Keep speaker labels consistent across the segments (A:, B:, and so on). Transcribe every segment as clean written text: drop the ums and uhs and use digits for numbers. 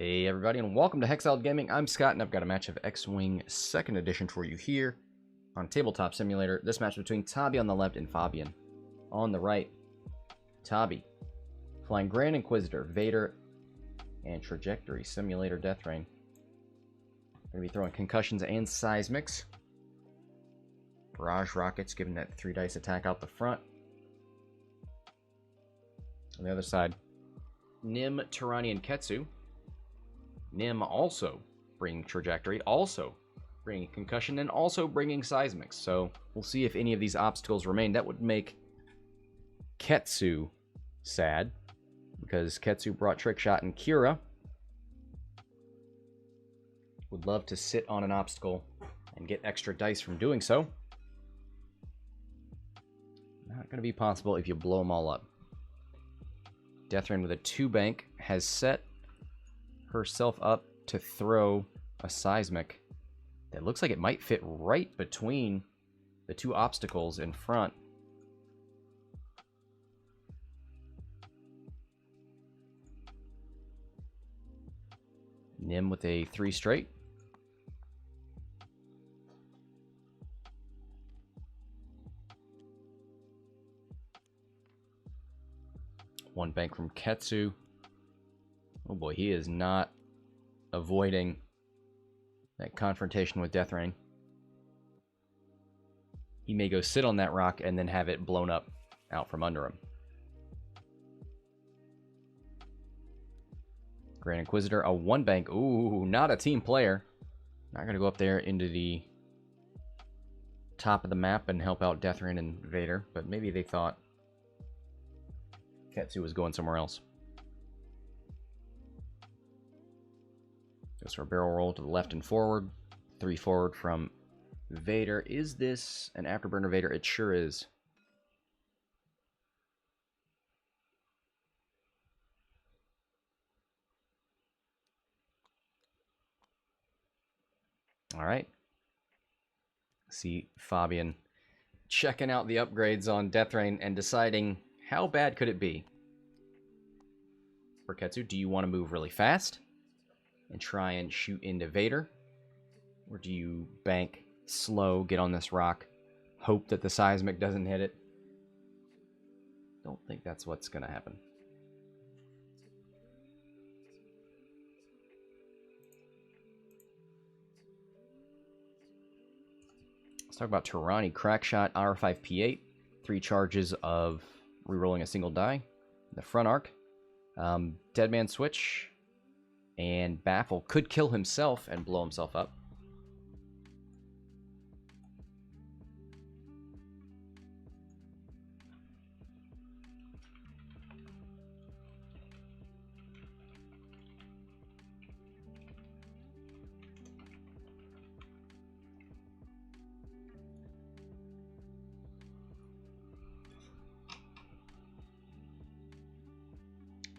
A: Hey everybody, and welcome to Hexiled Gaming. I'm Scott, and I've got a match of X-Wing 2nd Edition for you here on Tabletop Simulator. This match between Tobby on the left and Fabian on the right. Tobby flying Grand Inquisitor, Vader, and Trajectory Simulator Deathrain. Going to be throwing concussions and seismics. Barrage rockets, giving that 3 dice attack out the front. On the other side, Nim, Torani, and Ketsu. Nim also bringing Trajectory, also bringing Concussion, and also bringing Seismics. So we'll see if any of these obstacles remain. That would make Ketsu sad, because Ketsu brought Trickshot and Kira. Would love to sit on an obstacle and get extra dice from doing so. Not going to be possible if you blow them all up. Deathrain with a 2 bank has set herself up to throw a seismic that looks like it might fit right between the 2 obstacles in front. Nim with a 3 straight. One bank from Ketsu. Oh boy, he is not avoiding that confrontation with Deathrain. He may go sit on that rock and then have it blown up out from under him. Grand Inquisitor, a 1 bank. Ooh, not a team player. Not going to go up there into the top of the map and help out Deathrain and Vader, but maybe they thought Ketsu was going somewhere else. Goes for a barrel roll to the left and forward. 3 forward from Vader. Is this an Afterburner Vader? It sure is. All right. See Fabian checking out the upgrades on Deathrain and deciding how bad could it be. For Ketsu, do you want to move really fast and try and shoot into Vader? Or do you bank slow, get on this rock, hope that the seismic doesn't hit it? Don't think that's what's going to happen. Let's talk about Torani. Crackshot, R5P8. 3 charges of rerolling a single die. The front arc. Deadman Switch. And Baffle could kill himself and blow himself up.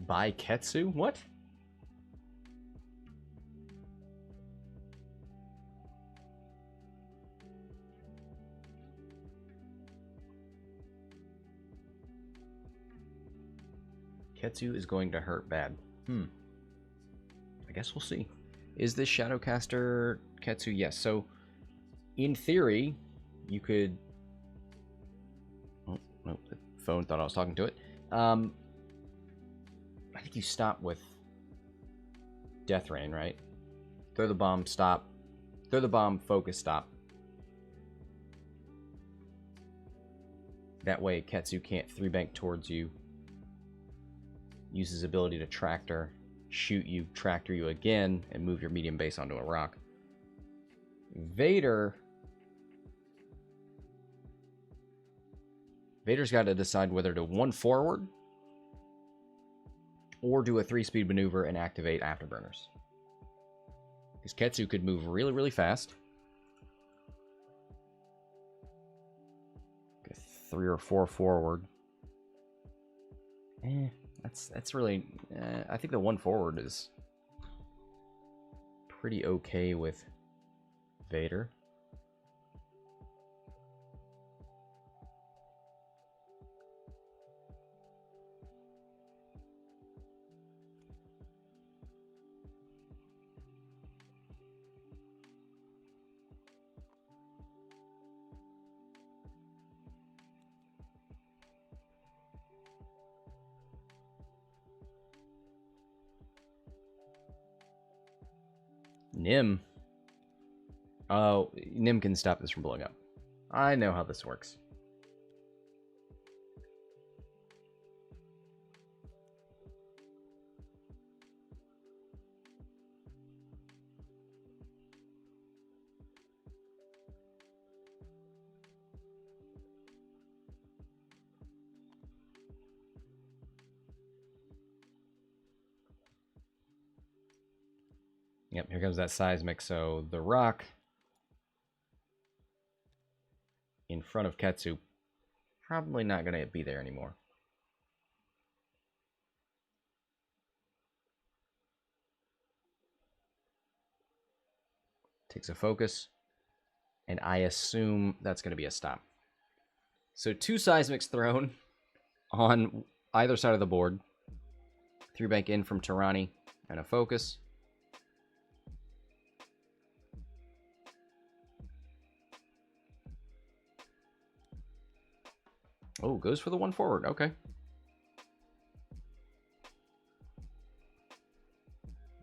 A: By Ketsu? What? Ketsu is going to hurt bad. I guess we'll see. Is this Shadowcaster Ketsu? Yes. So, in theory, you could... Oh, no, the phone thought I was talking to it. I think you stop with Deathrain, right? Throw the bomb, stop. Throw the bomb, focus, stop. That way, Ketsu can't 3-bank towards you. Use his ability to tractor, shoot you, tractor you again, and move your medium base onto a rock. Vader's got to decide whether to 1 forward or do a 3-speed maneuver and activate Afterburners. Because Ketsu could move really, really fast. 3 or 4 forward. That's really... I think the 1 forward is pretty okay with Vader. Nim. Oh, Nim can stop this from blowing up. I know how this works. Yep, here comes that seismic. So the rock in front of Ketsu probably not going to be there anymore. Takes a focus, and I assume that's going to be a stop. So 2 seismics thrown on either side of the board. 3 bank in from Torani and a focus. Oh, goes for the 1 forward. Okay.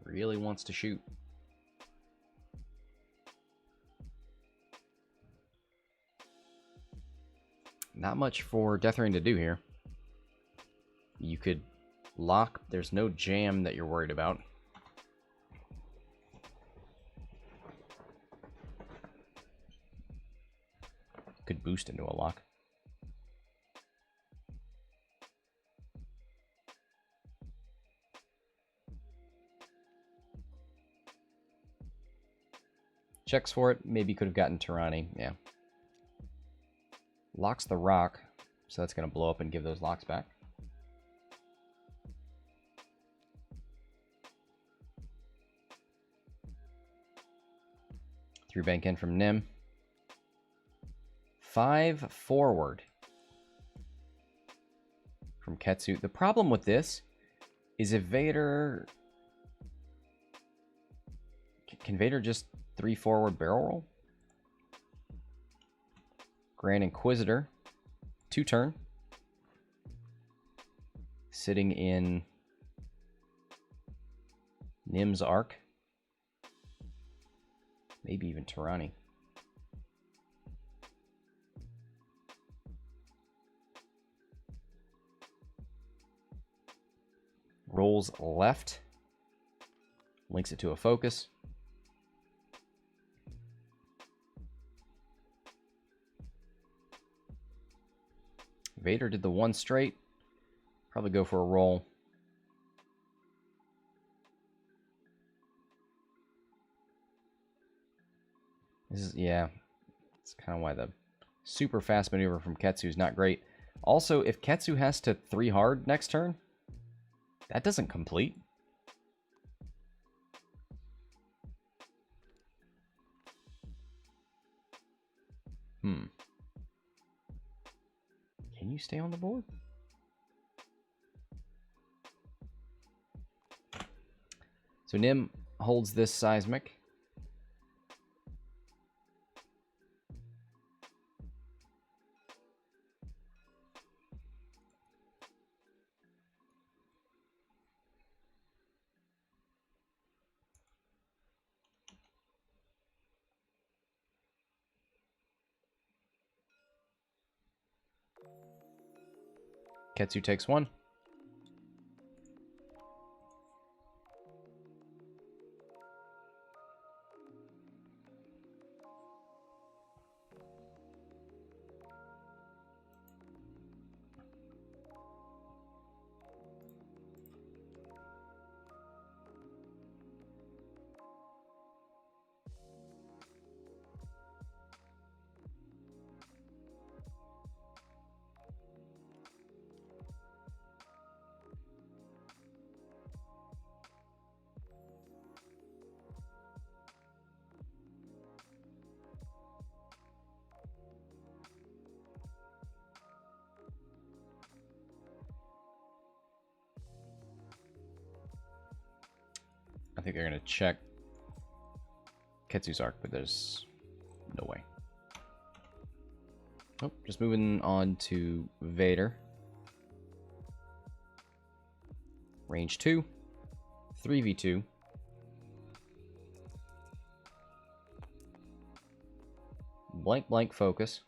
A: Really wants to shoot. Not much for Deathrain to do here. You could lock. There's no jam that you're worried about. Could boost into a lock. Checks for it. Maybe could have gotten Torani. Yeah. Locks the rock, so that's going to blow up and give those locks back. Through bank in from Nim. 5 forward from Ketsu. The problem with this is if Vader... Can Vader just 3 forward barrel roll? Grand Inquisitor. 2 turn. Sitting in Nim's Arc. Maybe even Torani. Rolls left. Links it to a focus. Vader did the 1 straight. Probably go for a roll. This is, yeah, it's kind of why the super fast maneuver from Ketsu is not great. Also, if Ketsu has to 3 hard next turn, that doesn't complete. Can you stay on the board? So Nim holds this seismic. Ketsu takes 1. I think they're going to check Ketsu's arc, but there's no way. Oh, just moving on to Vader. Range 2, 3v2. blank, blank, focus.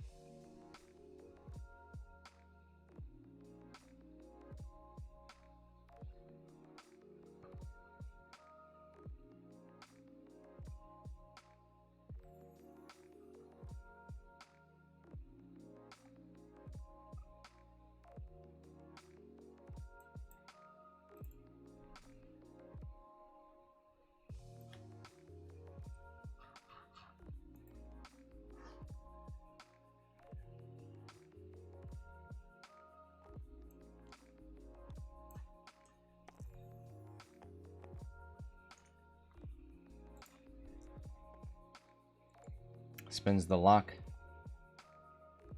A: Spins the lock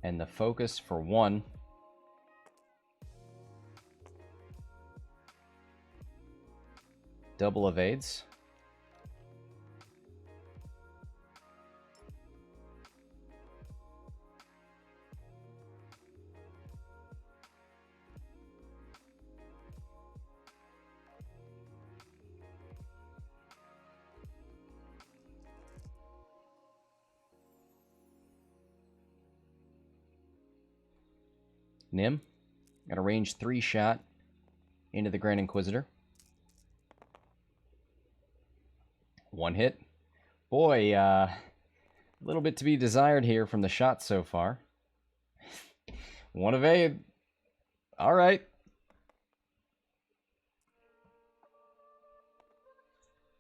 A: and the focus for 1. Double evades. Nim, got a range 3 shot into the Grand Inquisitor. 1 hit. Boy, a little bit to be desired here from the shots so far. 1 evade. All right.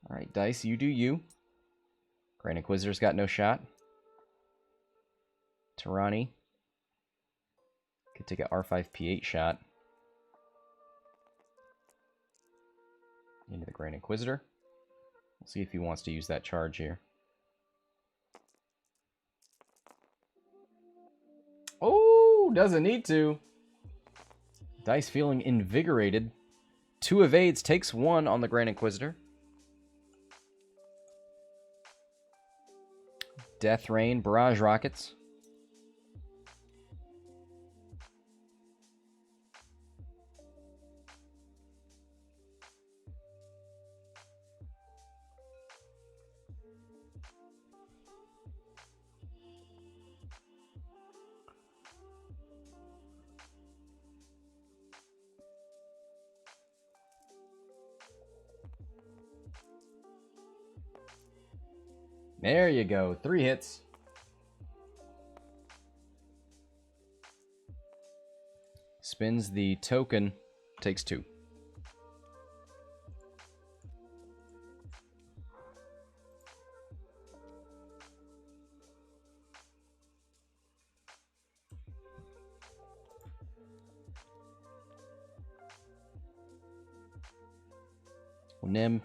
A: All right, Dice, you do you. Grand Inquisitor's got no shot. Torani could take a R5 P8 shot into the Grand Inquisitor. We'll see if he wants to use that charge here. Oh, doesn't need to. Dice feeling invigorated. 2 evades, takes 1 on the Grand Inquisitor. Deathrain, barrage rockets. There you go. 3 hits. Spins the token. Takes 2. Well, Nim,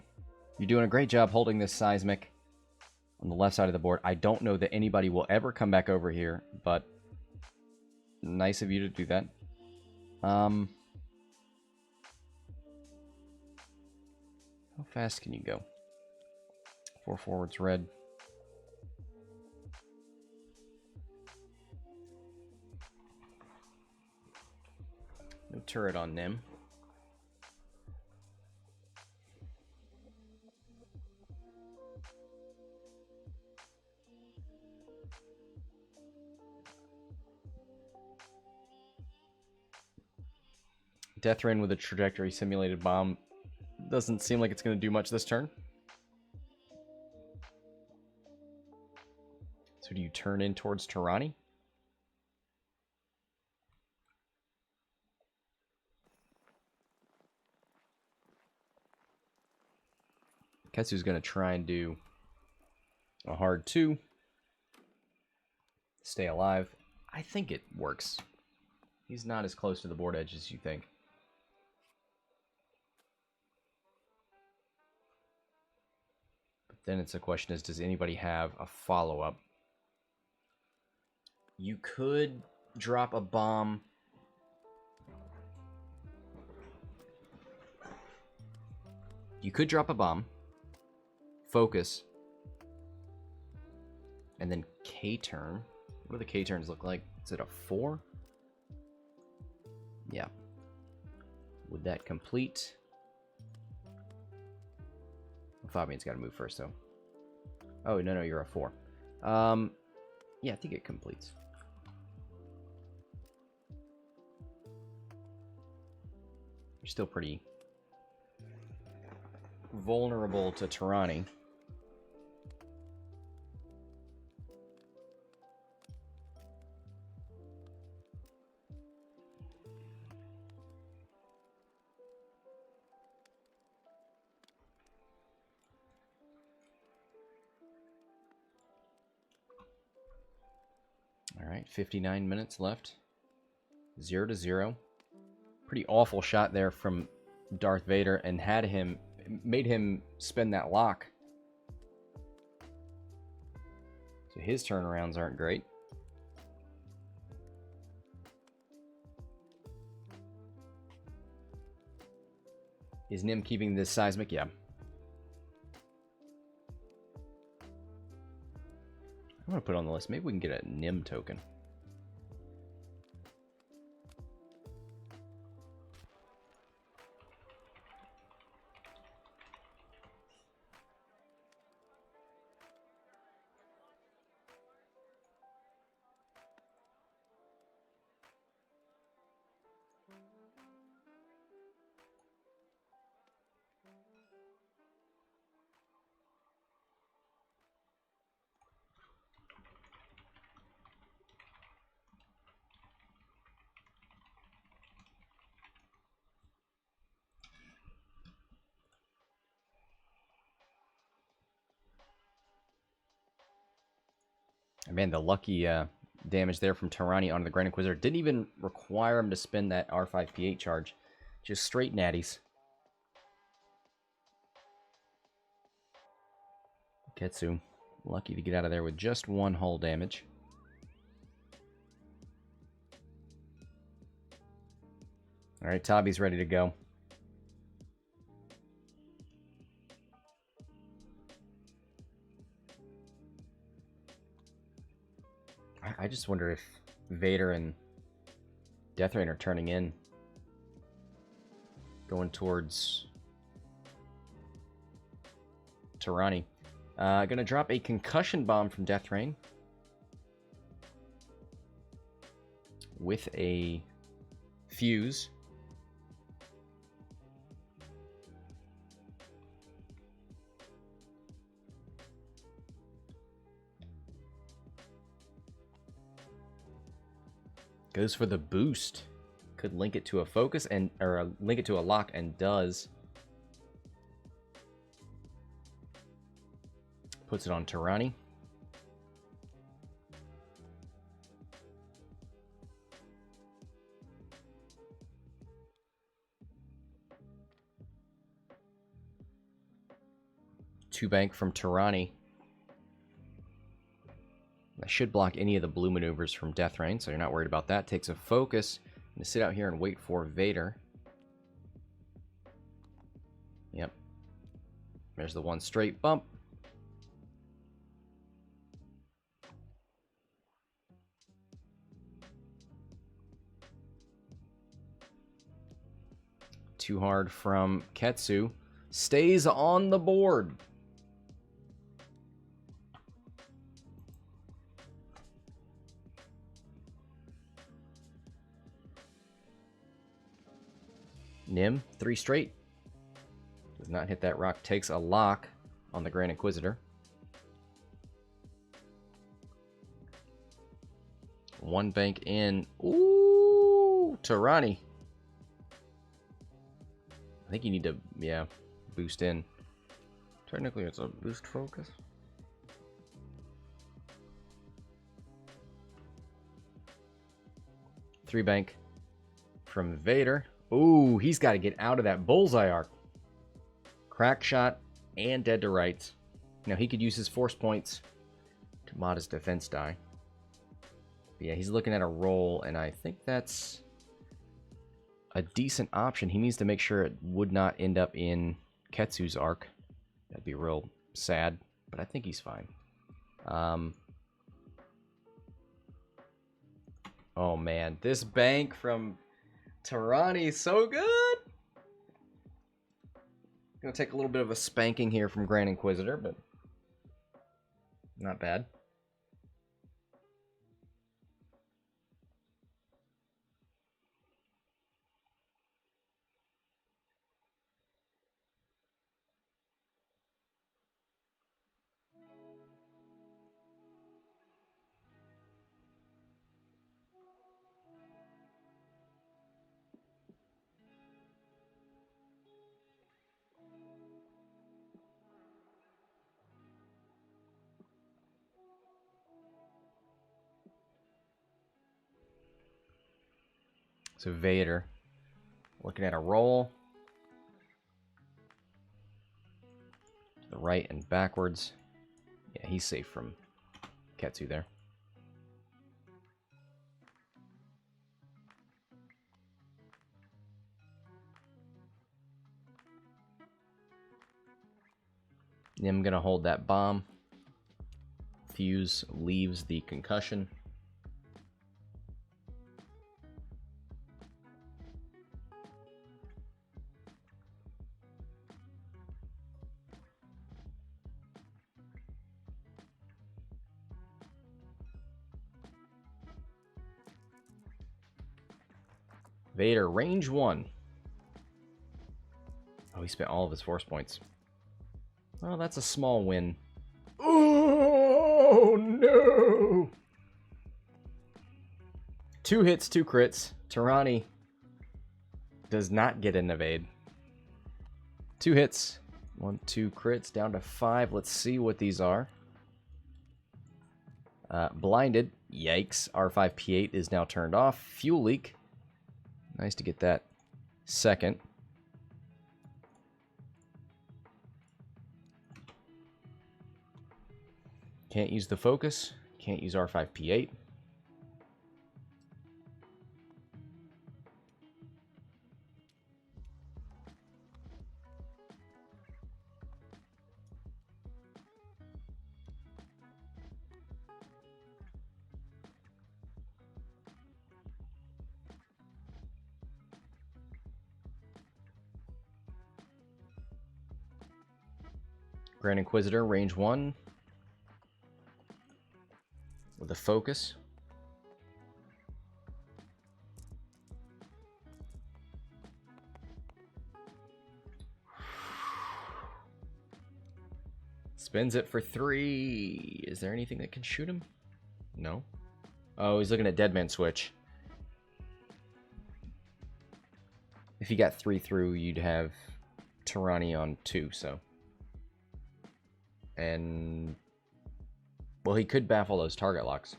A: you're doing a great job holding this seismic on the left side of the board. I don't know that anybody will ever come back over here, but nice of you to do that. How fast can you go? 4 forwards, red. No turret on Nim. Deathrain with a trajectory simulated bomb doesn't seem like it's going to do much this turn. So do you turn in towards Torani? Ketsu's going to try and do a hard 2. Stay alive. I think it works. He's not as close to the board edge as you think. Then it's a question is, does anybody have a follow-up? You could drop a bomb. You could drop a bomb, focus, and then K-turn. What do the K-turns look like? Is it a 4? Yeah. Would that complete? Fabian's got to move first, though. Oh, no, you're a 4. Yeah, I think it completes. You're still pretty vulnerable to Torani. Alright, 59 minutes left. 0-0. Pretty awful shot there from Darth Vader, and made him spend that lock. So his turnarounds aren't great. Is Nim keeping this seismic? Yeah. I'm going to put it on the list. Maybe we can get a Nim token. Man, the lucky damage there from Torani onto the Grand Inquisitor didn't even require him to spend that R5P8 charge. Just straight natties. Ketsu, lucky to get out of there with just one hull damage. Alright, Tobby's ready to go. I just wonder if Vader and Deathrain are turning in. Going towards Torani. Gonna drop a concussion bomb from Deathrain. With a fuse. Goes for the boost. Could link it to a focus or link it to a lock, and does. Puts it on Torani. Two bank from Torani. That should block any of the blue maneuvers from Deathrain, so you're not worried about that. Takes a focus. I'm going to sit out here and wait for Vader. Yep. There's the one straight bump. Too hard from Ketsu. Stays on the board. Nim, 3 straight. Does not hit that rock. Takes a lock on the Grand Inquisitor. One bank in. Ooh, Torani. I think you need to, yeah, boost in. Technically, it's a boost focus. Three bank from Vader. Ooh, he's got to get out of that bullseye arc. Crack shot and dead to rights. Now, he could use his force points to mod his defense die. But yeah, he's looking at a roll, and I think that's a decent option. He needs to make sure it would not end up in Ketsu's arc. That'd be real sad, but I think he's fine. Oh, man. This bank from Torani, so good. Gonna take a little bit of a spanking here from Grand Inquisitor, but not bad. So Vader, looking at a roll. To the right and backwards. Yeah, he's safe from Ketsu there. I'm going to hold that bomb. Fuse leaves the concussion. Vader, range 1. Oh, he spent all of his force points. Well, that's a small win. Oh, no! 2 hits, 2 crits. Torani does not get an evade. 2 hits, 1, 2 crits, down to 5. Let's see what these are. Blinded. Yikes. R5P8 is now turned off. Fuel leak. Nice to get that second. Can't use the focus. Can't use R5P8. Grand Inquisitor, range 1. With a focus. Spins it for 3. Is there anything that can shoot him? No. Oh, he's looking at Dead Man Switch. If you got 3 through, you'd have Torani on 2, so. And well, he could baffle those target locks.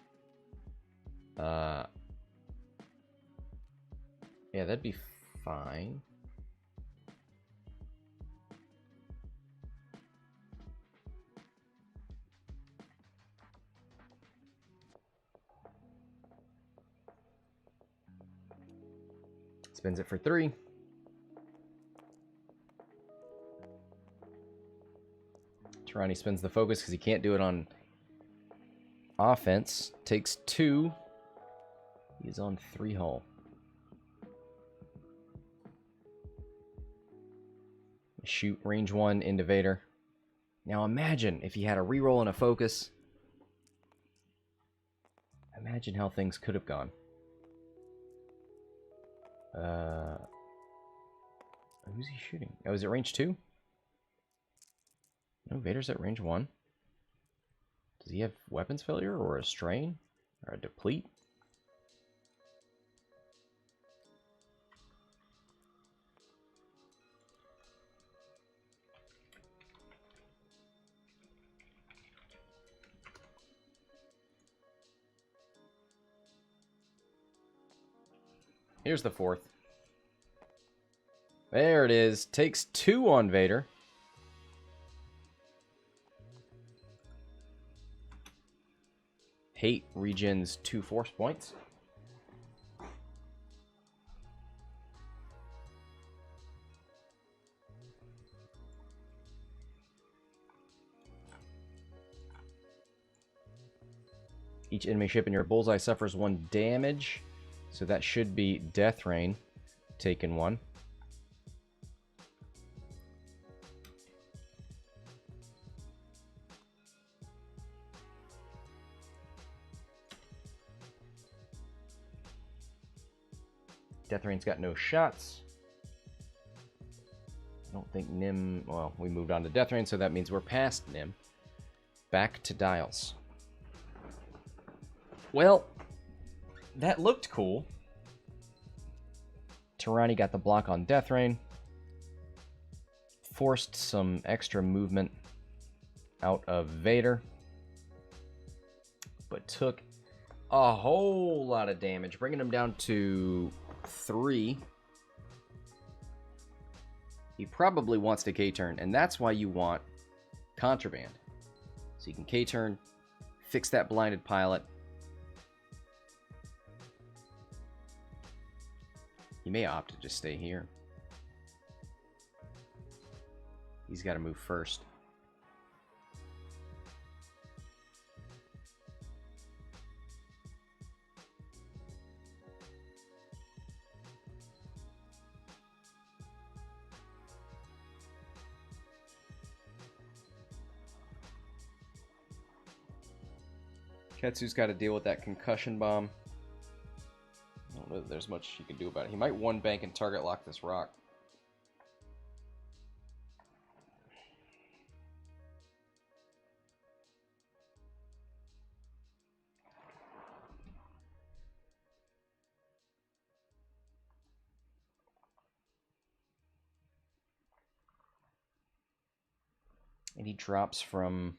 A: Yeah, that'd be fine. Spins it for 3. Torani spins the focus because he can't do it on offense. Takes 2. He's on 3 hull. Shoot range 1 into Vader. Now imagine if he had a reroll and a focus. Imagine how things could have gone. Who's he shooting? Oh, is it range 2? No, Vader's at range 1. Does he have weapons failure or a strain or a deplete? Here's the 4th. There it is. Takes 2 on Vader. Hate regens 2 force points. Each enemy ship in your bullseye suffers 1 damage. So that should be Deathrain taking 1. Deathrain's got no shots. I don't think Nim... Well, we moved on to Deathrain, so that means we're past Nim. Back to Dials. Well, that looked cool. Torani got the block on Deathrain. Forced some extra movement out of Vader. But took a whole lot of damage, bringing him down to 3. He probably wants to K-turn, and that's why you want Contraband. So you can K-turn, fix that blinded pilot. He may opt to just stay here. He's got to move first. Ketsu's got to deal with that concussion bomb. I don't know that there's much he can do about it. He might one bank and target lock this rock. And he drops from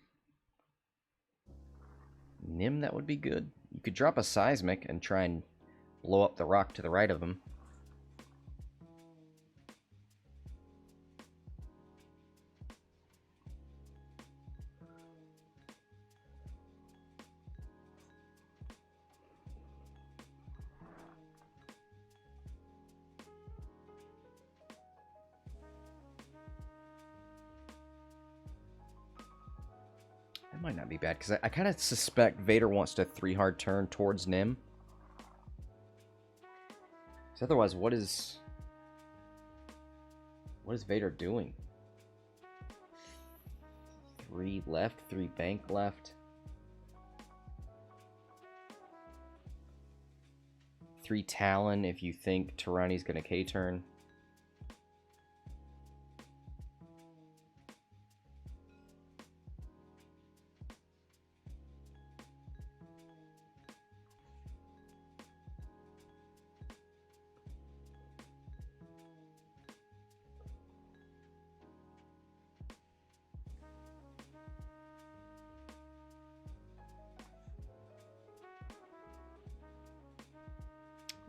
A: Nim, that would be good. You could drop a Seismic and try and blow up the rock to the right of him. That might not be bad, because I kind of suspect Vader wants to 3-hard turn towards Nim. Because otherwise, what is Vader doing? 3 left, 3 bank left. 3 Talon if you think Torani's going to K-turn.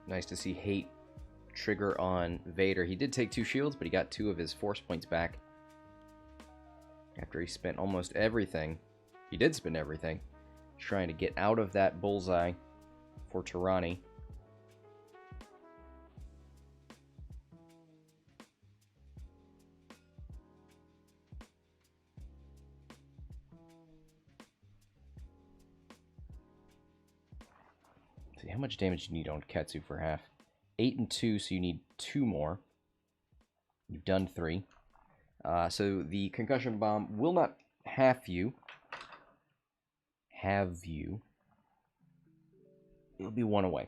A: Nice to see hate trigger on Vader. He did take 2 shields, but he got 2 of his force points back. After he spent almost everything. He did spend everything. Trying to get out of that bullseye for Torani. See how much damage you need on Ketsu for half. 8 and 2, so you need 2 more. You've done 3. So the concussion bomb will not have you. It'll be 1 away.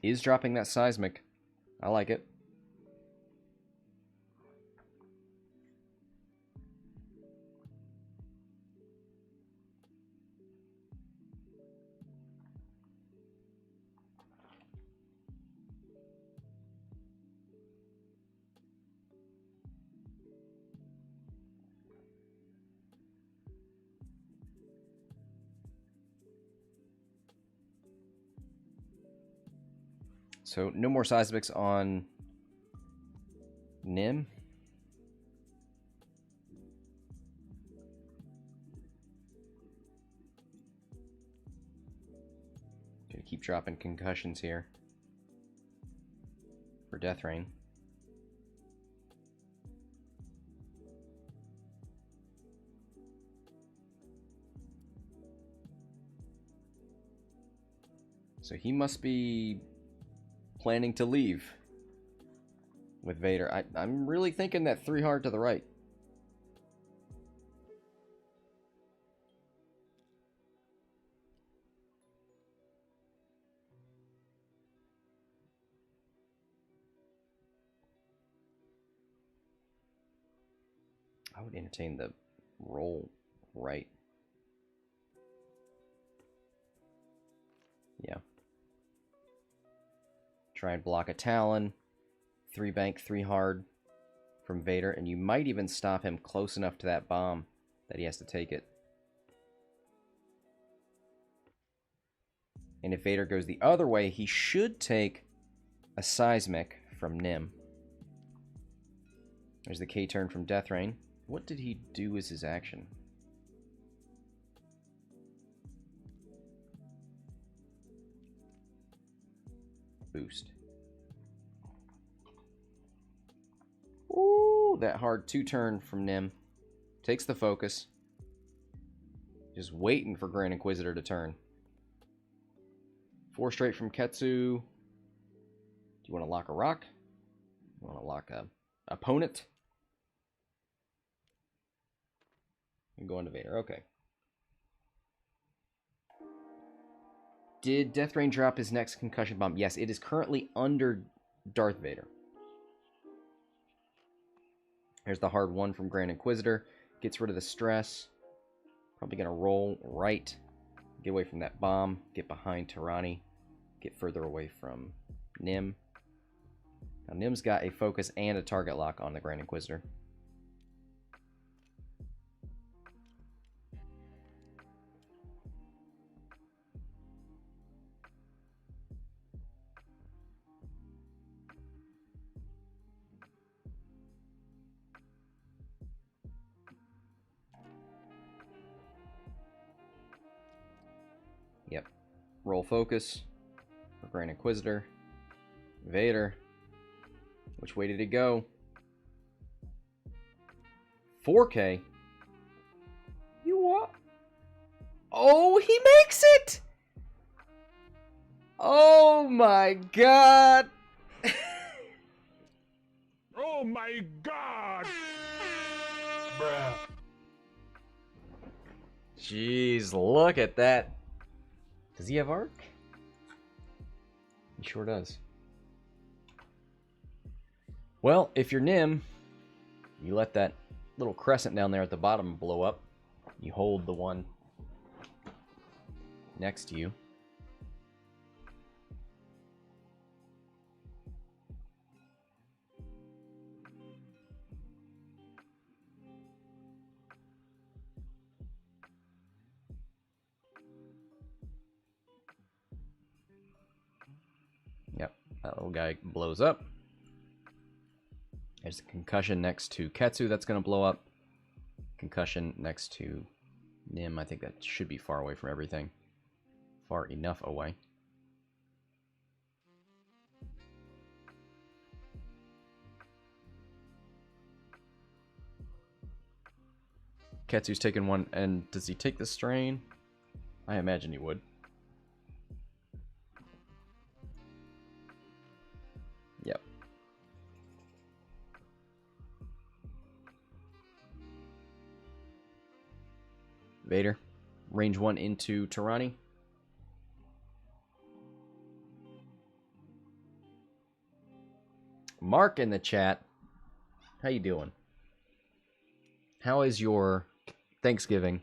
A: Is dropping that seismic. I like it. So, no more seismics on Nim. Gonna keep dropping concussions here for Deathrain. So he must be planning to leave with Vader. I'm really thinking that 3 hard to the right. I would entertain the roll right. Yeah. Try and block a Talon. 3 bank, 3 hard from Vader. And you might even stop him close enough to that bomb that he has to take it. And if Vader goes the other way, he should take a seismic from Nim. There's the K-turn from Deathrain. What did he do as his action? Boost. Ooh, that hard 2-turn from Nim. Takes the focus. Just waiting for Grand Inquisitor to turn. 4 straight from Ketsu. Do you want to lock a rock? You want to lock a opponent? And go into Vader. Okay. Did Deathrain drop his next concussion bomb? Yes, it is currently under Darth Vader. There's the hard 1 from Grand Inquisitor. Gets rid of the stress. Probably going to roll right. Get away from that bomb. Get behind Torani. Get further away from Nim. Now Nim's got a focus and a target lock on the Grand Inquisitor. Yep. Roll focus for Grand Inquisitor. Vader. Which way did it go? 4K. You what? Oh, he makes it! Oh my god!
B: Oh my god! Bruh.
A: Jeez, look at that. Does he have arc? He sure does. Well, if you're Nim, you let that little crescent down there at the bottom blow up. You hold the one next to you. Yep, that little guy blows up. There's a concussion next to Ketsu that's going to blow up. Concussion next to Nim. I think that should be far away from everything. Far enough away. Ketsu's taking one, and does he take the strain? I imagine he would. Yep. Vader, range 1 into Torani. Mark in the chat. How you doing? How is your Thanksgiving?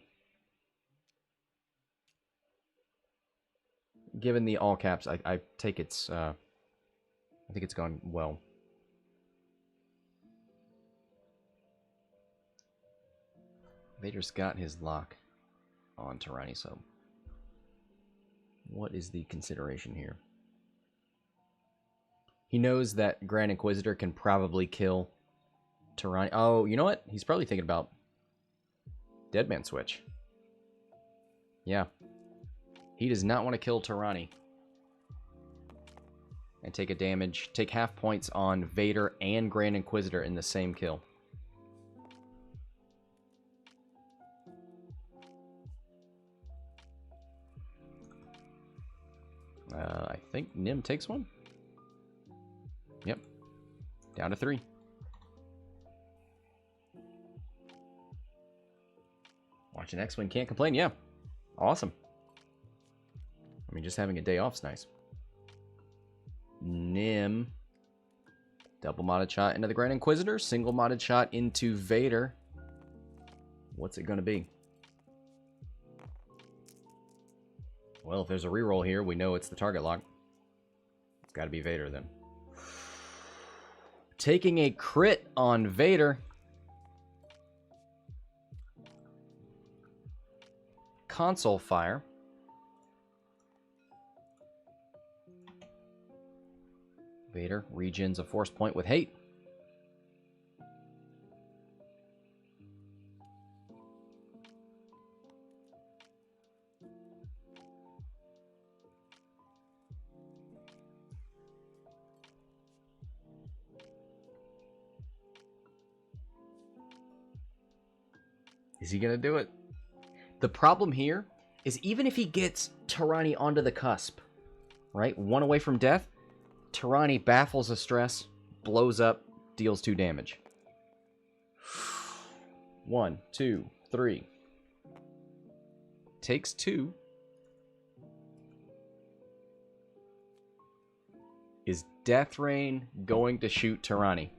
A: Given the all caps, I take it's I think it's gone well. Vader's got his lock on Torani, so what is the consideration here? He knows that Grand Inquisitor can probably kill Torani. Oh, you know what? He's probably thinking about Deadman Switch. Yeah. He does not want to kill Torani. And take a damage. Take half points on Vader and Grand Inquisitor in the same kill. I think Nim takes one. Yep. Down to 3. Watching X-Wing, can't complain. Yeah. Awesome. I mean, just having a day off's nice. Nim. Double modded shot into the Grand Inquisitor. Single modded shot into Vader. What's it going to be? Well, if there's a reroll here, we know it's the target lock. It's got to be Vader then. Taking a crit on Vader. console fire. Vader regens a force point with hate. Is he going to do it? The problem here is even if he gets Torani onto the cusp, right? One away from death, Torani baffles a stress, blows up, deals 2 damage. 1, 2, 3. Takes 2. Is Deathrain going to shoot Torani?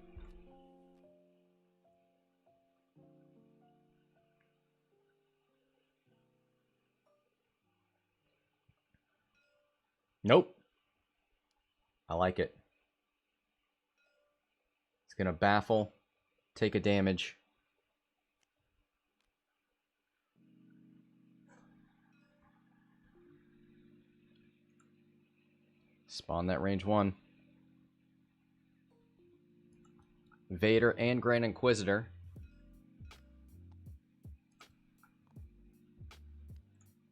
A: Nope. I like it. It's going to baffle, take a damage. Spawn that range 1. Vader and Grand Inquisitor.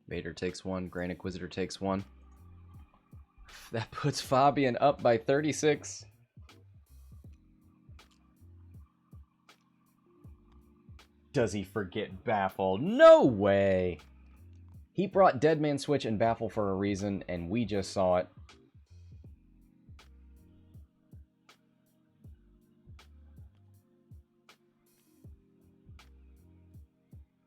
A: Vader takes 1, Grand Inquisitor takes 1. That puts Fabian up by 36. Does he forget Baffle? No way! He brought Dead Man Switch and Baffle for a reason, and we just saw it.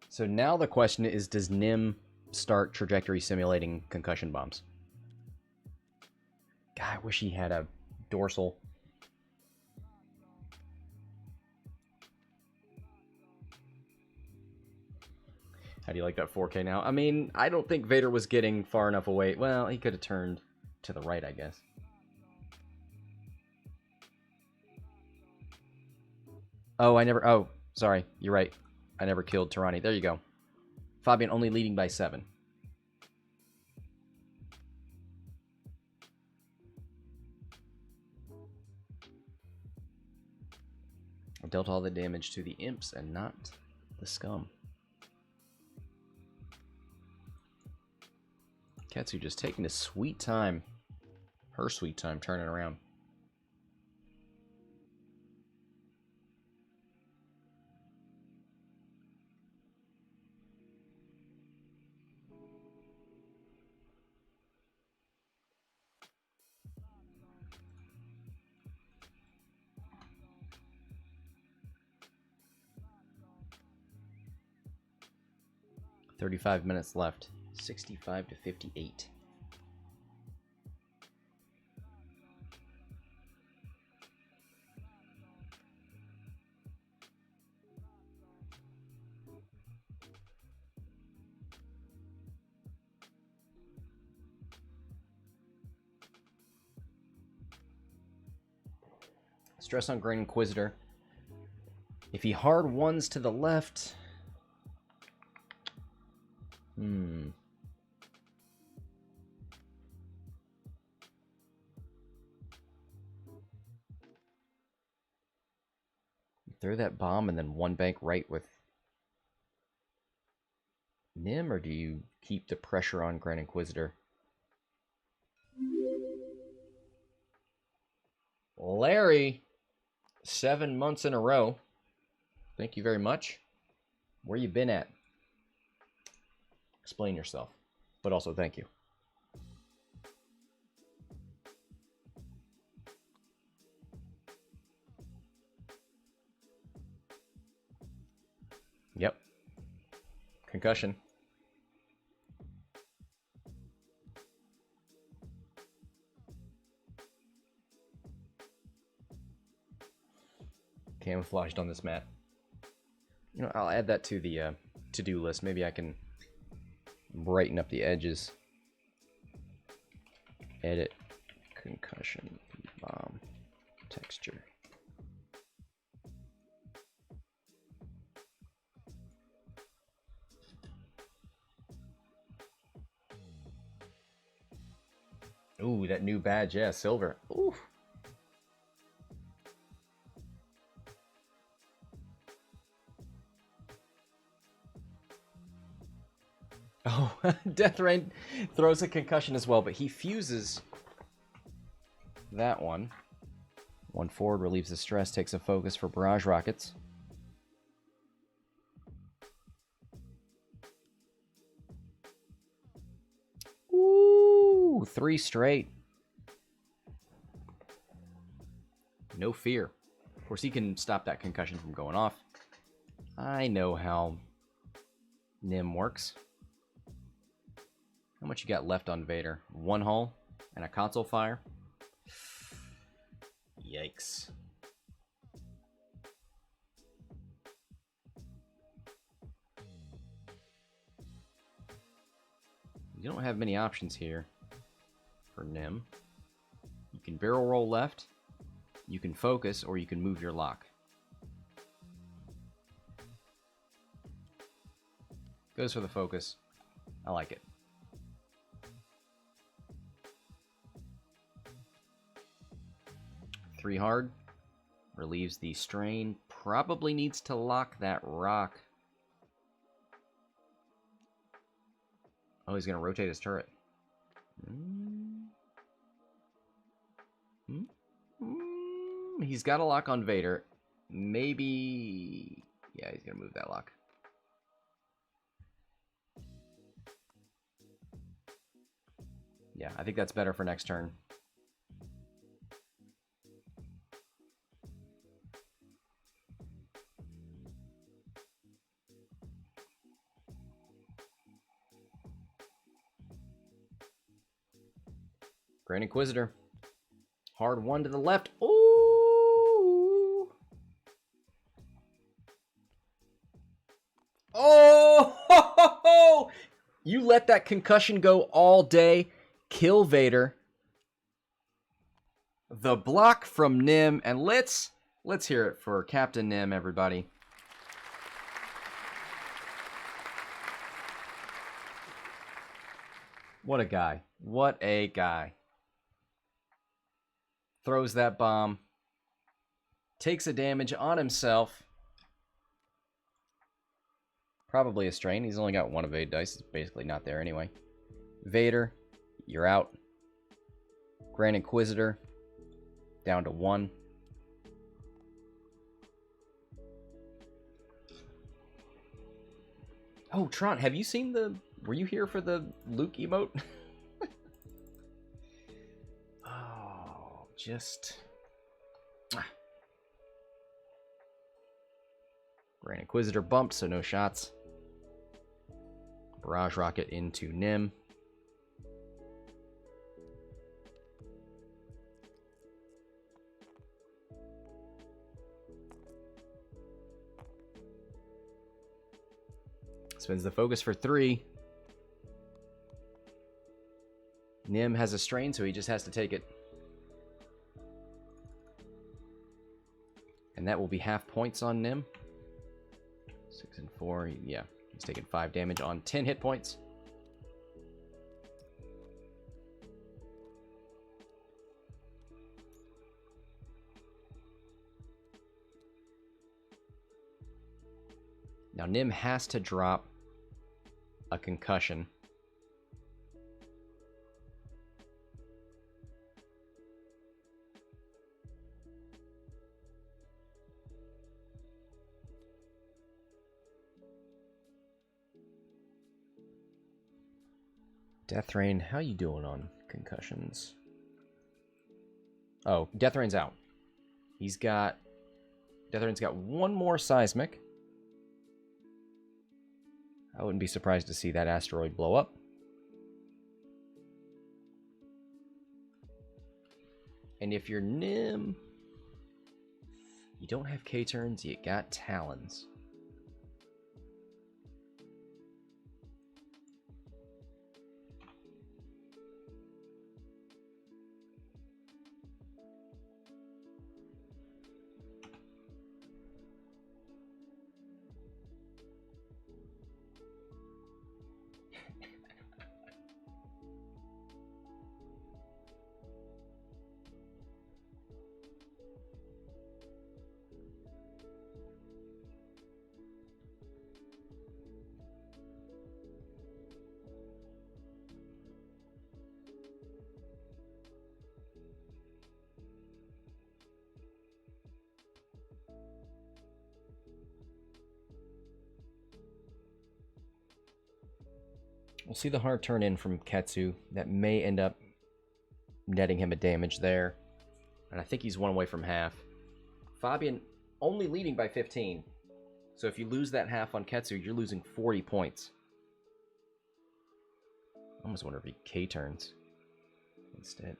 A: So now the question is, does Nim start trajectory simulating concussion bombs? God, I wish he had a dorsal. How do you like that 4K now? I mean, I don't think Vader was getting far enough away. Well, he could have turned to the right, I guess. Oh, oh, sorry. You're right. I never killed Torani. There you go. Fabian only leading by 7. I dealt all the damage to the imps and not the scum. Ketsu just taking his sweet time. Her sweet time turning around. $35 minutes left. 65 to 58. Stress on Grand Inquisitor. If he hard ones to the left... Throw that bomb and then one bank right with Nim, or do you keep the pressure on Grand Inquisitor? Larry, 7 months in a row. Thank you very much. Where you been at? Explain yourself, but also thank you. Yep. Concussion. Camouflaged on this map. You know, I'll add that to the to-do list. Maybe I can brighten up the edges. Edit concussion bomb texture. Ooh, that new badge, yeah, silver. Ooh. Oh, Deathrain throws a concussion as well, but he fuses that one. One forward relieves the stress, takes a focus for barrage rockets. Ooh, 3 straight. No fear. Of course, he can stop that concussion from going off. I know how Nim works. How much you got left on Vader? 1 hull and a console fire? Yikes. You don't have many options here for Nim. You can barrel roll left, you can focus, or you can move your lock. Goes for the focus. I like it. Three hard. Relieves the strain. Probably needs to lock that rock. Oh, he's going to rotate his turret. He's got a lock on Vader. Maybe... Yeah, he's going to move that lock. Yeah, I think that's better for next turn. Grand Inquisitor. Hard one to the left. Ooh! Oh! You let that concussion go all day. Kill Vader. The block from Nim. And let's hear it for Captain Nim, everybody. What a guy. What a guy. Throws that bomb. Takes a damage on himself. Probably a strain. He's only got 1 evade dice. It's basically not there anyway. Vader, you're out. Grand Inquisitor, down to 1. Oh, Tron, have you seen the... Were you here for the Luke emote? Oh, just... Grand Inquisitor bumped, so no shots. Barrage rocket into Nim. Spins the focus for 3. Nim has a strain, so he just has to take it. And that will be half points on Nim. 6 and 4, yeah. He's taking 5 damage on 10 hit points. Now Nim has to drop a concussion. Deathrain, how you doing on concussions? Oh, Deathrain's out. Deathrain's got 1 more seismic. I wouldn't be surprised to see that asteroid blow up. And if you're Nim, you don't have K-turns, you got Talons. We'll see the hard turn in from Ketsu. That may end up netting him a damage there. And I think he's one away from half. Fabian only leading by 15. So if you lose that half on Ketsu, you're losing 40 points. I almost wonder if he K-turns instead.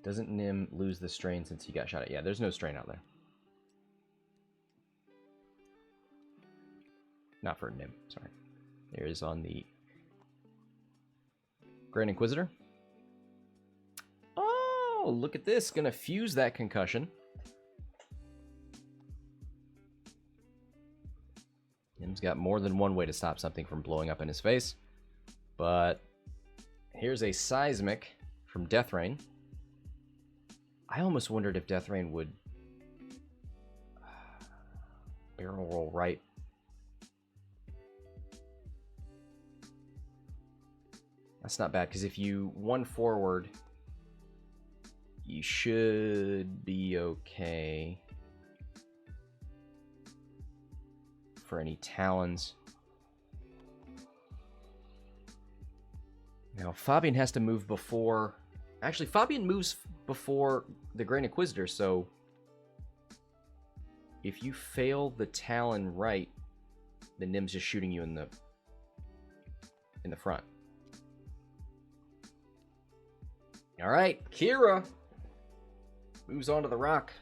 A: Doesn't Nim lose the strain since he got shot at? Yeah, there's no strain out there. Not for Nim, sorry. There is on the Grand Inquisitor. Oh, look at this. Gonna fuse that concussion. Nim's got more than one way to stop something from blowing up in his face. But here's a seismic from Deathrain. I almost wondered if Deathrain would barrel roll right. That's not bad, because if you one forward, you should be okay for any talons. Now, Fabian has to move before... Actually, Fabian moves before the Grand Inquisitor, so if you fail the Talon right, then Nim's just shooting you in the front. All right, Kira moves on to the rock.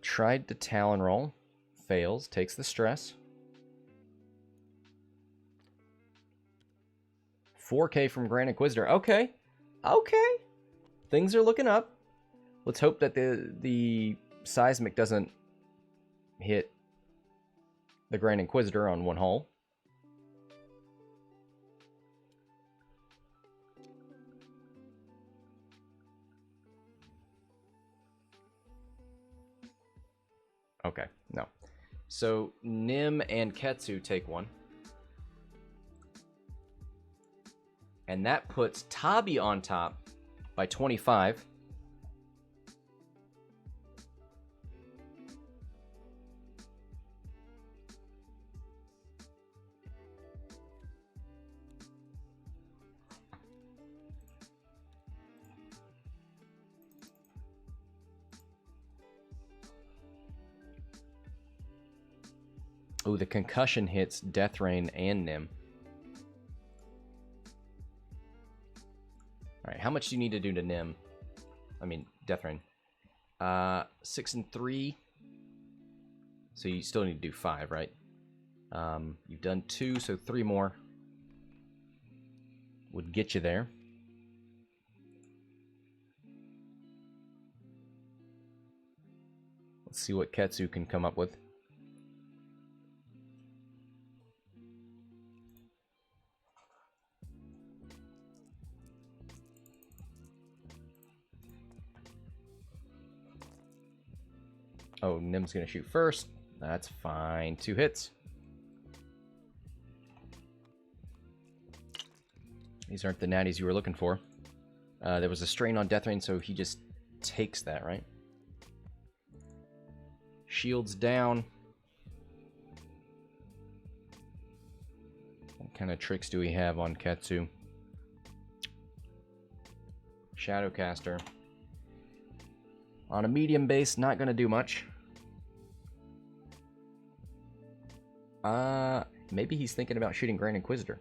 A: Tried to Talon roll, fails, takes the stress. 4K from Grand Inquisitor. Okay, okay. Things are looking up. Let's hope that the seismic doesn't hit the Grand Inquisitor on one hull. Okay, no. So Nim and Ketsu take one. And that puts Tobby on top by 25. Ooh, the concussion hits Deathrain and Nim. Alright, how much do you need to do to Nim? I mean, Deathrain. 6 and 3. So you still need to do 5, right? You've done 2, so 3 more would get you there. Let's see what Ketsu can come up with. Oh, Nim's going to shoot first. That's fine. 2 hits. These aren't the natties you were looking for. There was a strain on Deathrain, so he just takes that, right? Shields down. What kind of tricks do we have on Ketsu? Shadowcaster. On a medium base, not going to do much. Maybe he's thinking about shooting Grand Inquisitor.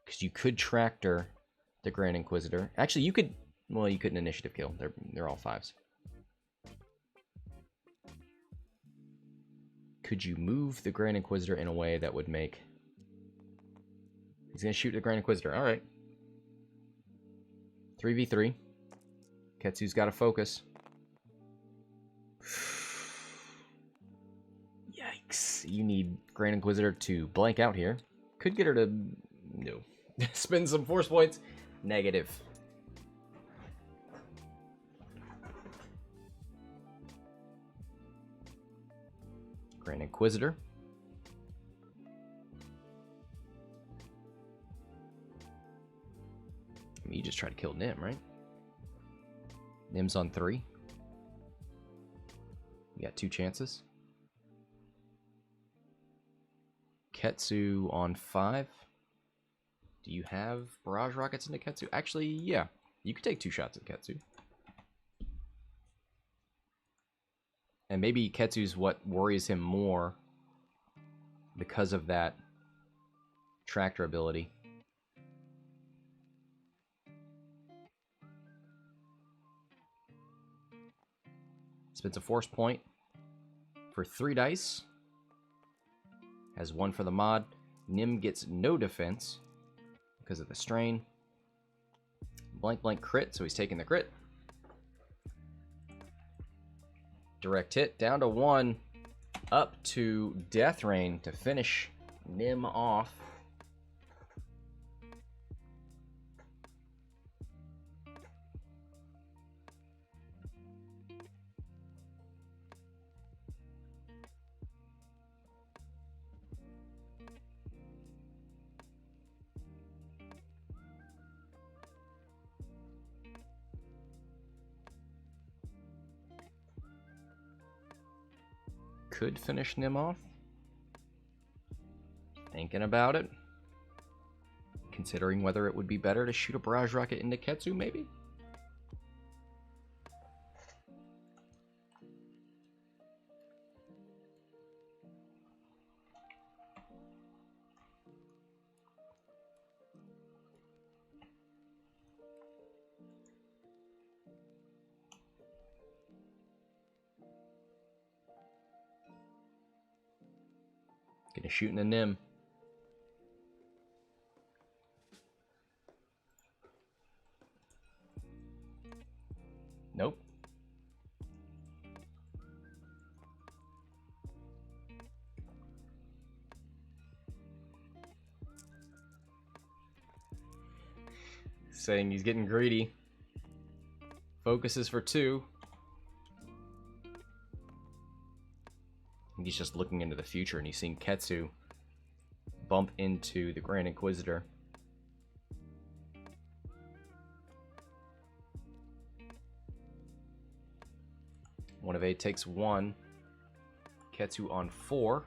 A: Because you could tractor the Grand Inquisitor. Actually, you could... Well, you couldn't initiative kill. They're all 5s. Could you move the Grand Inquisitor in a way that would make... He's going to shoot the Grand Inquisitor. Alright. 3v3. Ketsu's got to focus. Yikes. You need Grand Inquisitor to blank out here. Could get her to... No. Spend some force points. Negative. Grand Inquisitor. I mean, you just try to kill Nim, right? Nim's on 3. You got 2 chances. Ketsu on 5. Do you have barrage rockets into Ketsu? Actually, yeah. You could take 2 shots at Ketsu. And maybe Ketsu's what worries him more because of that tractor ability. Spends a force point for 3 dice. Has 1 for the mod. Nim gets no defense because of the strain. Blank blank crit, so he's taking the crit. Direct hit, down to 1. Up to Deathrain to finish Nim off. Could finish Nim off. Thinking about it. Considering whether it would be better to shoot a barrage rocket into Ketsu, maybe? Gonna shoot in a Nim. Nope. Saying he's getting greedy. Focuses for 2. He's just looking into the future and he's seeing Ketsu bump into the Grand Inquisitor. One of 8 takes 1. Ketsu on 4.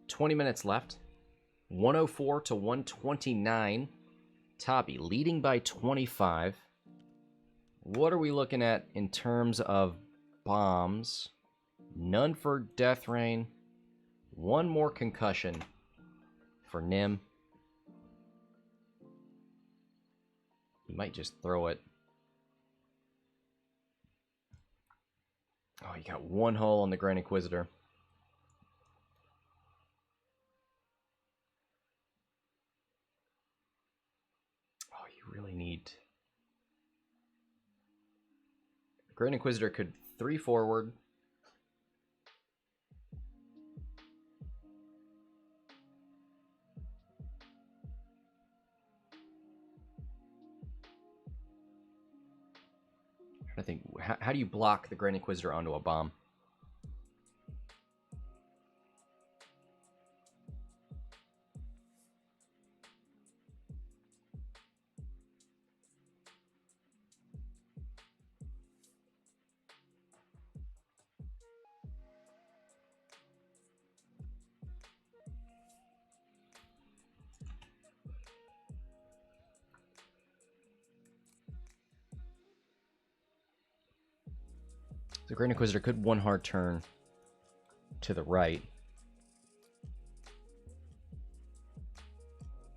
A: $20 minutes left. 104 to 129. Tobby leading by 25. What are we looking at in terms of bombs? None for Deathrain. 1 more concussion for Nim. He might just throw it. Oh, you got 1 hull on the Grand Inquisitor. Really need... The Grand Inquisitor could 3 forward. I think, how do you block the Grand Inquisitor onto a bomb? The Grand Inquisitor could 1 hard turn to the right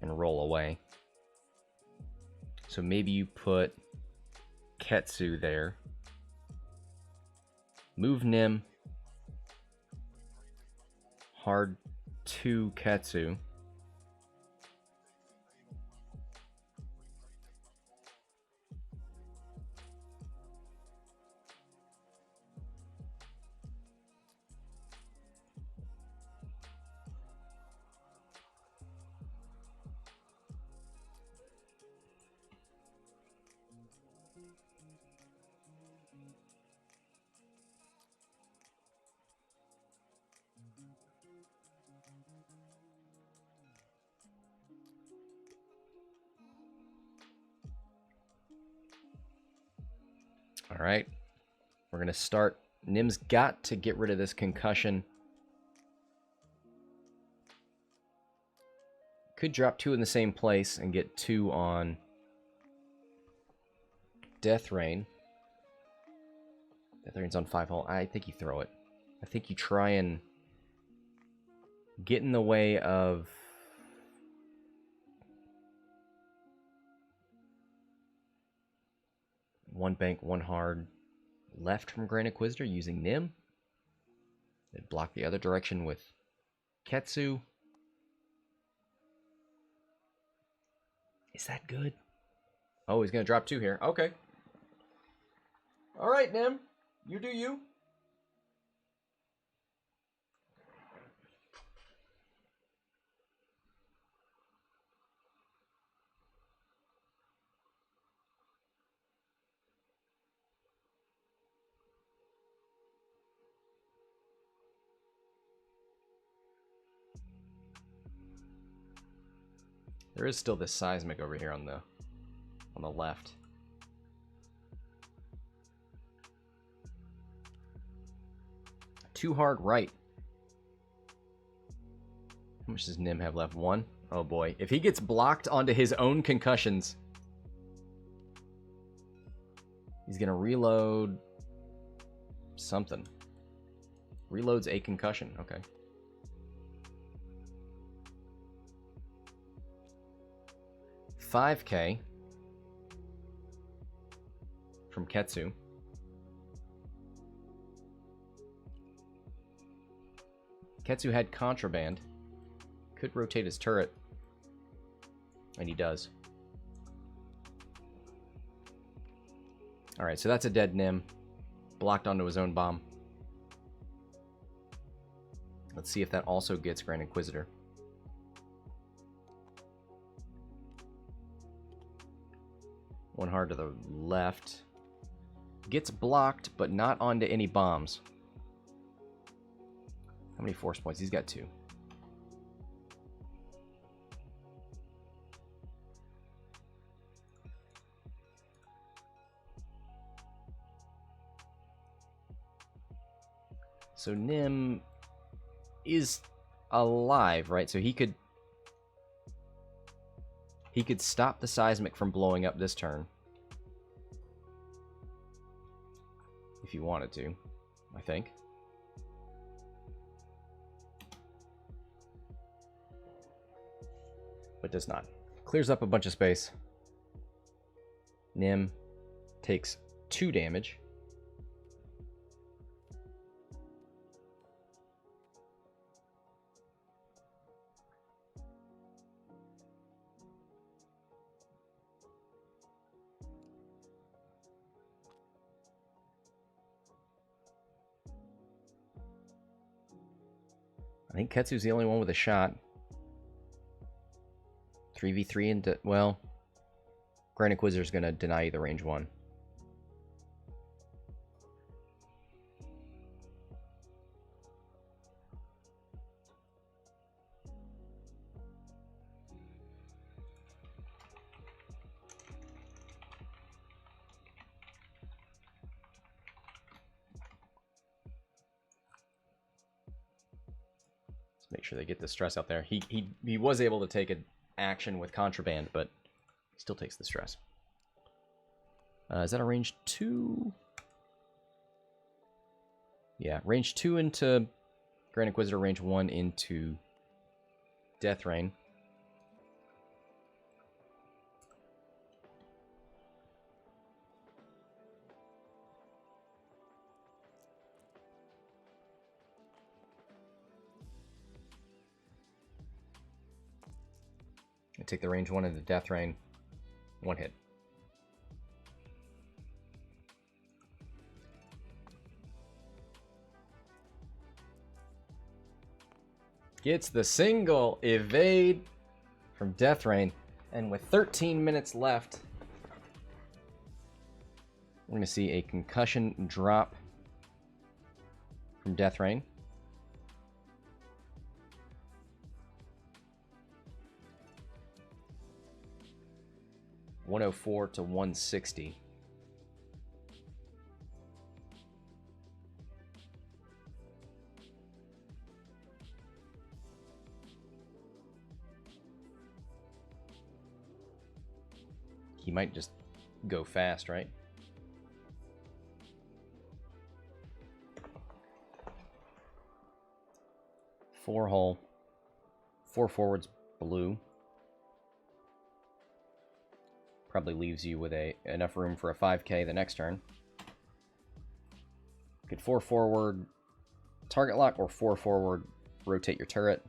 A: and roll away. So maybe you put Ketsu there. Move Nim hard 2 Ketsu. All right, we're going to start. Nim's got to get rid of this concussion. Could drop 2 in the same place and get 2 on Deathrain. Deathrain's on 5 hull. I think you throw it. I think you try and get in the way of one bank, one hard left from Grand Inquisitor using Nim. Then block the other direction with Ketsu. Is that good? Oh, he's going to drop 2 here. Okay. All right, Nim. You do you. There is still this seismic over here on the left. Too hard right. How much does Nim have left? 1? Oh boy. If he gets blocked onto his own concussions, he's gonna reload something. Reloads a concussion. Okay. $5K from Ketsu. Ketsu had contraband. Could rotate his turret. And he does. Alright, so that's a dead Nim. Blocked onto his own bomb. Let's see if that also gets Grand Inquisitor. One hard to the left. Gets blocked, but not onto any bombs. How many force points? He's got 2. So Nim is alive, right? So he could stop the seismic from blowing up this turn. If you wanted to, I think. But does not. Clears up a bunch of space. Nim takes 2 damage. I think Ketsu's the only one with a shot. 3v3 and well, Grand Inquisitor's gonna deny you the range 1. Make sure they get the stress out there. He was able to take an action with contraband, but still takes the stress. Is that a range 2? Yeah, range 2 into Grand Inquisitor, range 1 into Deathrain. take the range 1 into Deathrain. 1 hit. Gets the single evade from Deathrain. And with 13 minutes left, we're going to see a concussion drop from Deathrain. $104 to $160. He might just go fast, right? Four hull, 4 forwards blue. Probably leaves you with enough room for a 5K the next turn. Could 4 forward target lock or 4 forward rotate your turret.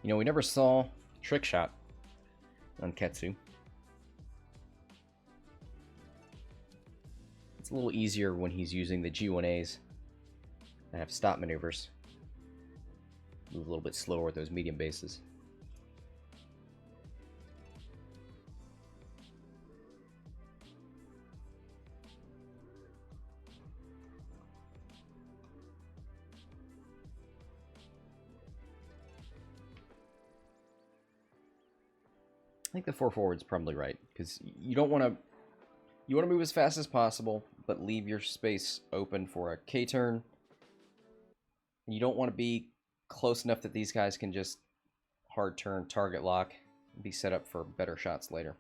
A: You know, we never saw trick shot on Ketsu. It's a little easier when he's using the G1As that have stop maneuvers. Move a little bit slower with those medium bases. I think the 4 forward's probably right, because you don't want to... You want to move as fast as possible, but leave your space open for a K turn. You don't want to be close enough that these guys can just hard turn, target lock, and be set up for better shots later.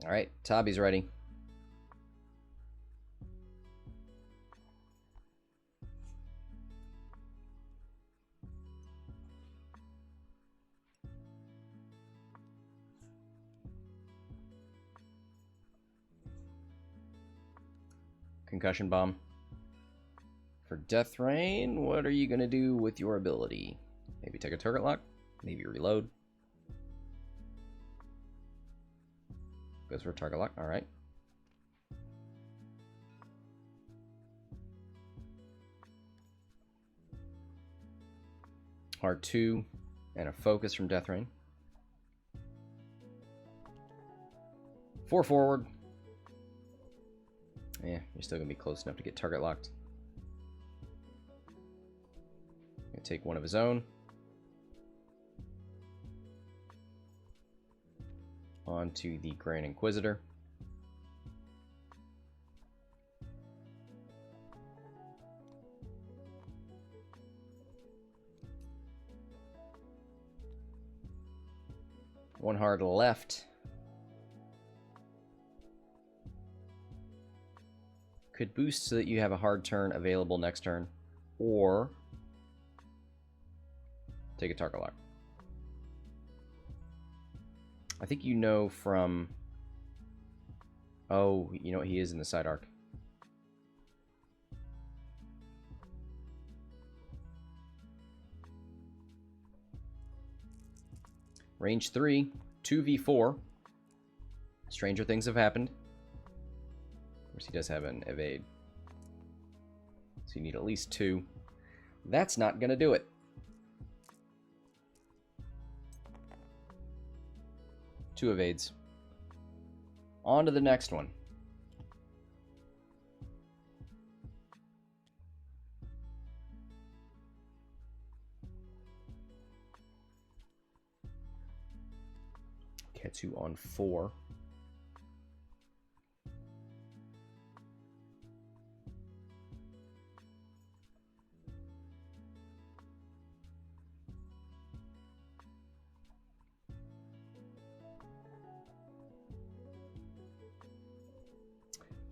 A: All right, Tobby's ready. Concussion bomb. For Deathrain, what are you going to do with your ability? Maybe take a target lock, maybe reload. Goes for a target lock, alright. R2 and a focus from Deathrain. 4 forward. Yeah, you're still going to be close enough to get target locked. Gonna take one of his own. Onto the Grand Inquisitor. One hard left. Could boost so that you have a hard turn available next turn, or take a target lock. I think you know from... Oh, you know what? He is in the side arc. Range 3, 2v4. Stranger things have happened. Of course, he does have an evade. So you need at least 2. That's not going to do it. 2 evades. On to the next one. Ketsu on 4.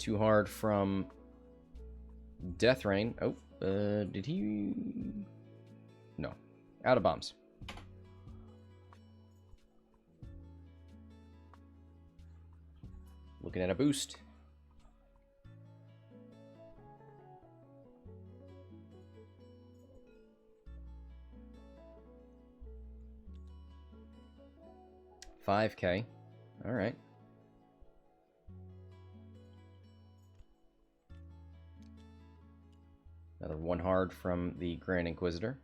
A: Too hard from Deathrain. Oh, did he? No. Out of bombs. Looking at a boost. $5K. All right. Another one hard from the Grand Inquisitor.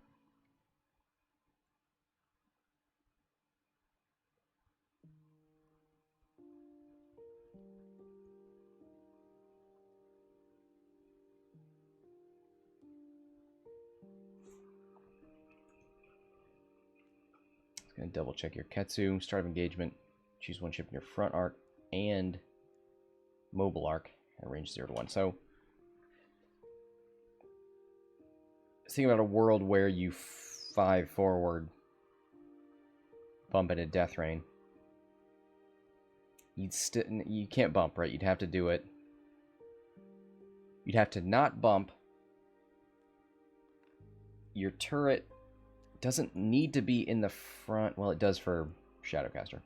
A: Gonna double check your Ketsu. Start of engagement. Choose one ship in your front arc and mobile arc at range 0 to 1. So, think about a world where you 5 forward, bump into Deathrain. You can't bump, right? You'd have to do it. You'd have to not bump. Your turret doesn't need to be in the front. Well, it does for Shadowcaster.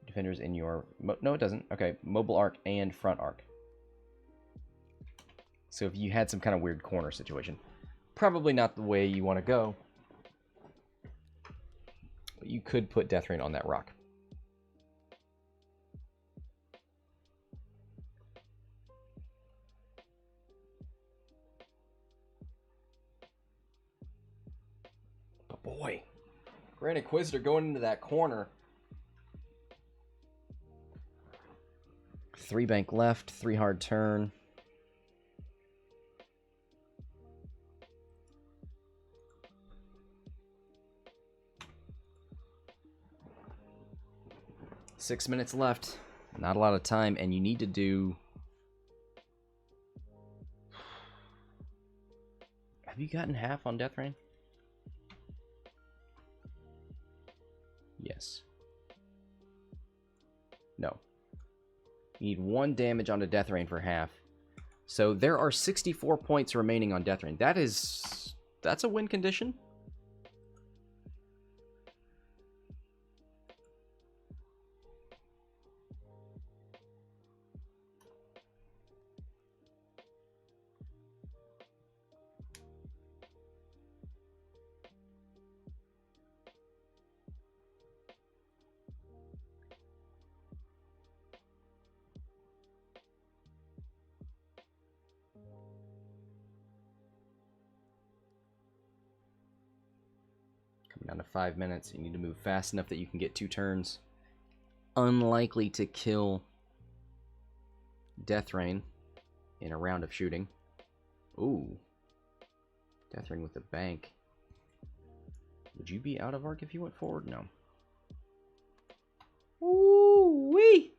A: Defenders in your... No, it doesn't. Okay, mobile arc and front arc. So if you had some kind of weird corner situation, probably not the way you want to go. But you could put Deathrain on that rock. But boy, Grand Inquisitor going into that corner. 3 bank left, 3 hard turn. Six minutes left. Not a lot of time, and you need to do... Have you gotten half on Deathrain? Yes. No. You need 1 damage onto Deathrain for half. So there are 64 points remaining on Deathrain. That's a win condition. Down to 5 minutes. You need to move fast enough that you can get 2 turns. Unlikely to kill Deathrain in a round of shooting. Ooh. Deathrain with the bank. Would you be out of arc if you went forward? No. Ooh wee!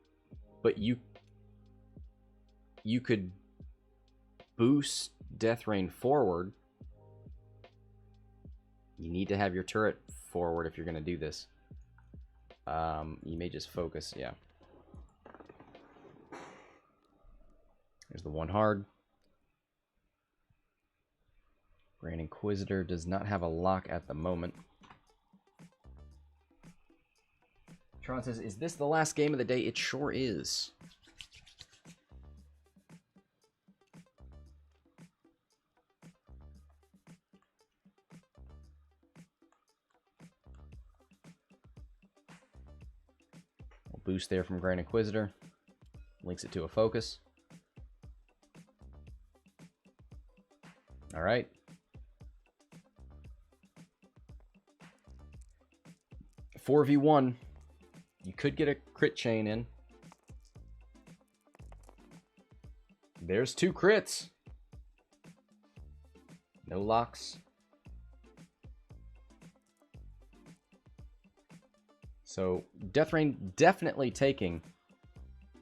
A: But you could boost Deathrain forward. You need to have your turret forward if you're going to do this. You may just focus, yeah. There's the 1 hard. Grand Inquisitor does not have a lock at the moment. Tron says, is this the last game of the day? It sure is. Boost there from Grand Inquisitor. Links it to a focus. Alright. Four v 1. You could get a crit chain in. There's 2 crits. No locks. So, Deathrain definitely taking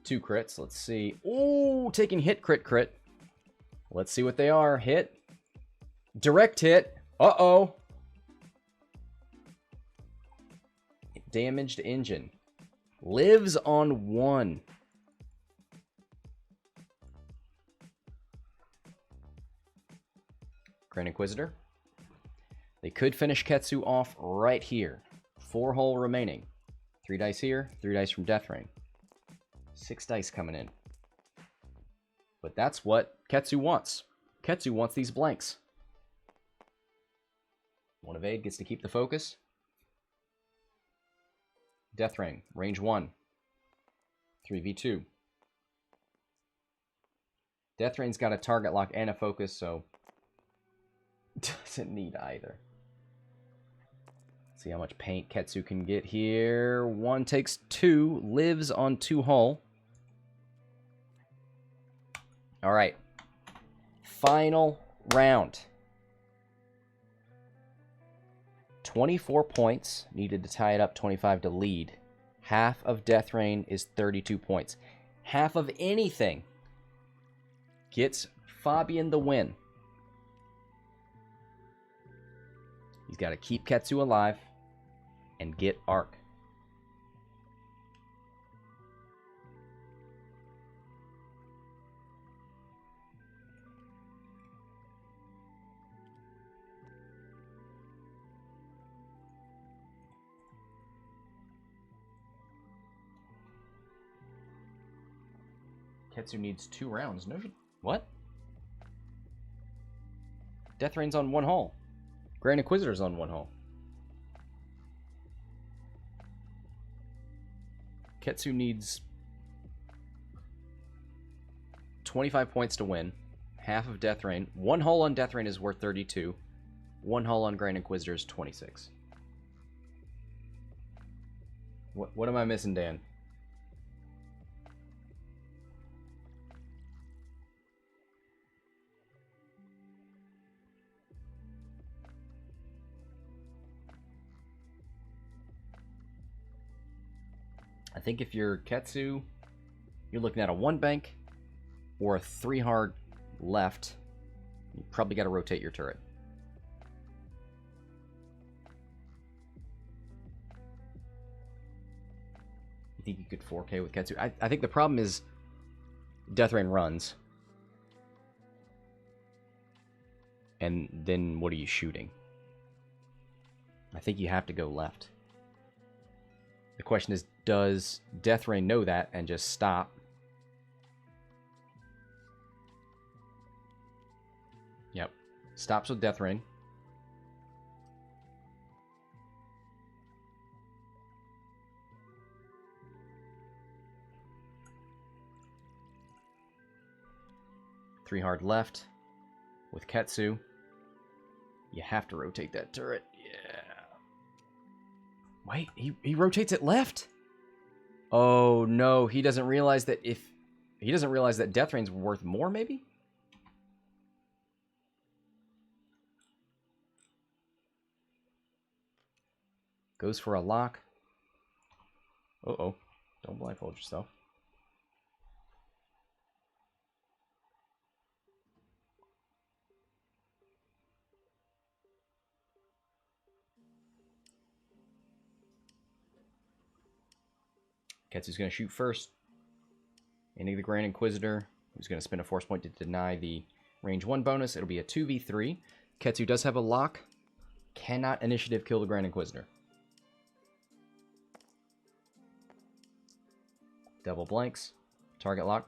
A: 2 crits. Let's see. Ooh, taking hit, crit, crit. Let's see what they are. Hit. Direct hit. Uh-oh. Damaged engine. Lives on 1. Grand Inquisitor. They could finish Ketsu off right here. 4 hull remaining. 3 dice here, 3 dice from Deathrain. 6 dice coming in. But that's what Ketsu wants. Ketsu wants these blanks. One evade gets to keep the focus. Deathrain, range 1. 3v2. Deathrain's got a target lock and a focus, so doesn't need either. See how much paint Ketsu can get here. 1 takes 2, lives on 2 hull. All right. Final round. 24 points needed to tie it up, 25 to lead. Half of Deathrain is 32 points. Half of anything gets Fabian the win. He's got to keep Ketsu alive and get Arc. Ketsu needs 2 rounds. No, what? Deathrain's on 1 hull. Grand Inquisitor's on 1 hull. Ketsu needs 25 points to win. Half of Deathrain. 1 hull on Deathrain is worth 32. 1 hull on Grand Inquisitor is 26. What am I missing, Dan? I think if you're Ketsu, you're looking at a 1 bank or a 3 hard left. You probably got to rotate your turret. You think you could 4K with Ketsu? I think the problem is Deathrain runs. And then what are you shooting? I think you have to go left. The question is, does Deathrain know that and just stop? Yep. Stops with Deathrain. Three hard left with Ketsu. You have to rotate that turret. Yeah. Wait, he rotates it left? Oh no, he doesn't realize that Deathrain's worth more, maybe? Goes for a lock. Uh-oh. Don't blindfold yourself. Ketsu's going to shoot first. Ending the Grand Inquisitor, who's going to spend a force point to deny the range 1 bonus. It'll be a 2v3. Ketsu does have a lock. Cannot initiative kill the Grand Inquisitor. Double blanks. Target lock.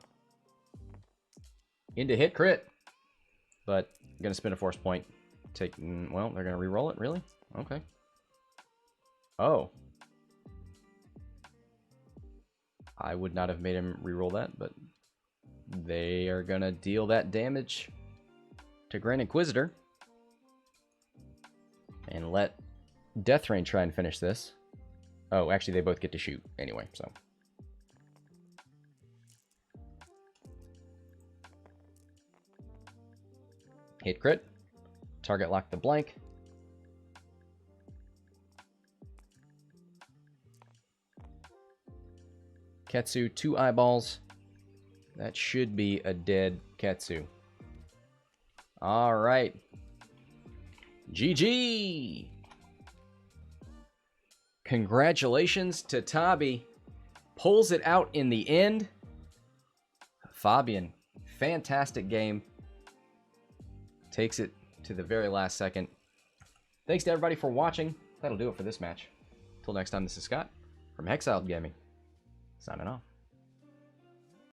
A: Into hit crit. But I'm going to spend a force point. Well, they're going to re-roll it? Really? Okay. Oh. I would not have made him reroll that, but they are going to deal that damage to Grand Inquisitor and let Deathrain try and finish this. Oh, actually, they both get to shoot anyway, so. Hit crit. Target lock the blank. Ketsu, 2 eyeballs. That should be a dead Ketsu. Alright. GG! Congratulations to Tobby. Pulls it out in the end. Fabian, fantastic game. Takes it to the very last second. Thanks to everybody for watching. That'll do it for this match. Until next time, this is Scott from Hexiled Gaming, signing off.